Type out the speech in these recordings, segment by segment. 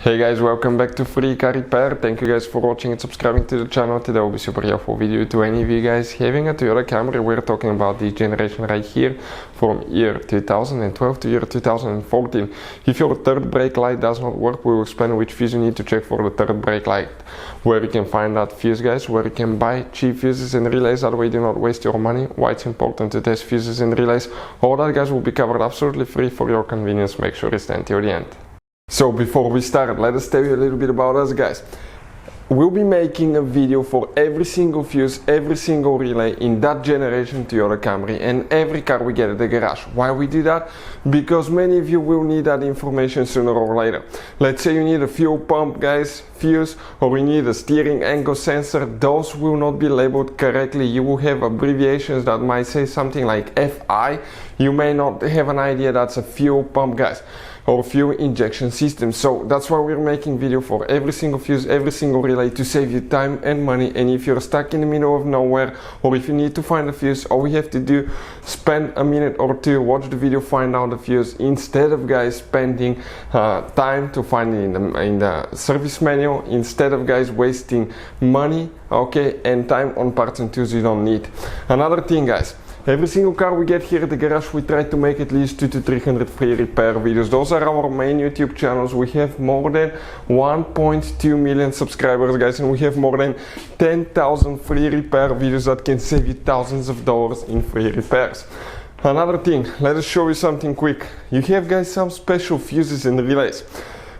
Hey guys, welcome back to Free Car Repair. Thank you guys for watching and subscribing to the channel. Today will be super helpful video to any of you guys having a Toyota Camry. We're talking about this generation right here from year 2012 to year 2014. If your third brake light does not work, we will explain which fuse you need to check for the third brake light, where you can find that fuse, guys, where you can buy cheap fuses and relays, that way you do not waste your money, why it's important to test fuses and relays. All that, guys, will be covered absolutely free for your convenience. Make sure you stay until the end. So before we start, let us tell you a little bit about us, guys. We'll be making a video for every single fuse, every single relay in that generation Toyota Camry and every car we get at the garage. Why we do that? Because many of you will need that information sooner or later. Let's say you need a fuel pump, guys, fuse, or you need a steering angle sensor. Those will not be labeled correctly. You will have abbreviations that might say something like FI. You may not have an idea that's a fuel pump, guys, or fuel injection system. So that's why we're making video for every single fuse, every single relay, to save you time and money. And if you're stuck in the middle of nowhere, or if you need to find a fuse, all we have to do, spend a minute or two, watch the video, find out the fuse, instead of, guys, spending time to find it in the service manual, instead of, guys, wasting money, okay, and time on parts and tools you don't need. Another thing, guys, every single car we get here at the garage, we try to make at least 200 to 300 free repair videos. Those are our main YouTube channels. We have more than 1.2 million subscribers, guys, and we have more than 10,000 free repair videos that can save you thousands of dollars in free repairs. Another thing, let us show you something quick. You have, guys, some special fuses and relays.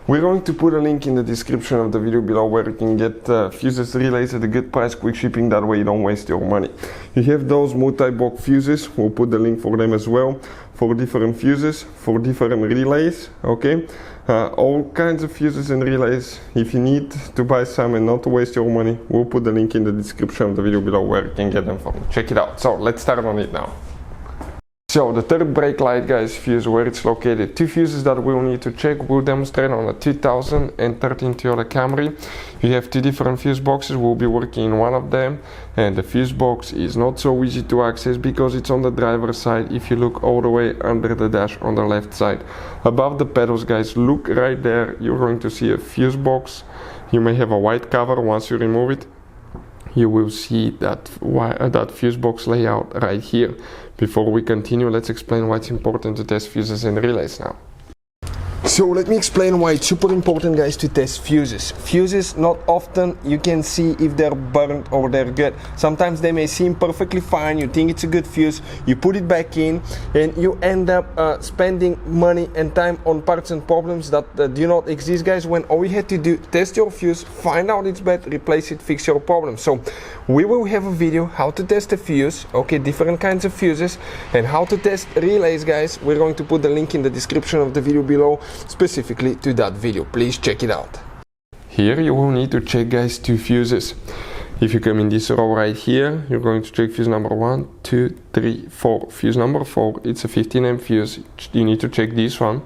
We're going to put a link in the description of the video below where you can get fuses, relays at a good price, quick shipping, that way you don't waste your money. You have those multi-block fuses, we'll put the link for them as well, for different fuses, for different relays, okay? All kinds of fuses and relays. If you need to buy some and not to waste your money, we'll put the link in the description of the video below where you can get them from. Check it out. So let's start on it now. So the third brake light, guys, fuse, where it's located. Two fuses that we'll need to check. We'll demonstrate on a 2013 Toyota Camry. You have two different fuse boxes. We'll be working in one of them, and the fuse box is not so easy to access because it's on the driver's side. If you look all the way under the dash on the left side, above the pedals, guys, look right there. You're going to see a fuse box. You may have a white cover. Once you remove it, you will see that fuse box layout right here. Before we continue, let's explain why it's important to test fuses and relays now. So let me explain why it's super important, guys, to test fuses. Fuses, not often you can see if they're burnt or they're good. Sometimes they may seem perfectly fine, you think it's a good fuse, you put it back in, and you end up spending money and time on parts and problems that do not exist, guys, when all you had to do, test your fuse, find out it's bad, replace it, fix your problem. So we will have a video how to test a fuse, okay, different kinds of fuses, and how to test relays, guys. We're going to put the link in the description of the video below, specifically to that video. Please check it out. Here you will need to check, guys, two fuses. If you come in this row right here, you're going to check fuse number 1, 2, 3, 4. Fuse number 4, it's a 15 amp fuse. You need to check this one.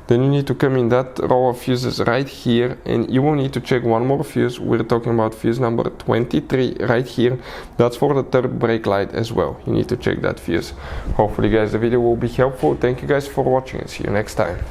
Then you need to come in that row of fuses right here, and you will need to check one more fuse. We're talking about fuse number 23 right here. That's for the third brake light as well. You need to check that fuse. Hopefully, guys, the video will be helpful. Thank you, guys, for watching, and see you next time.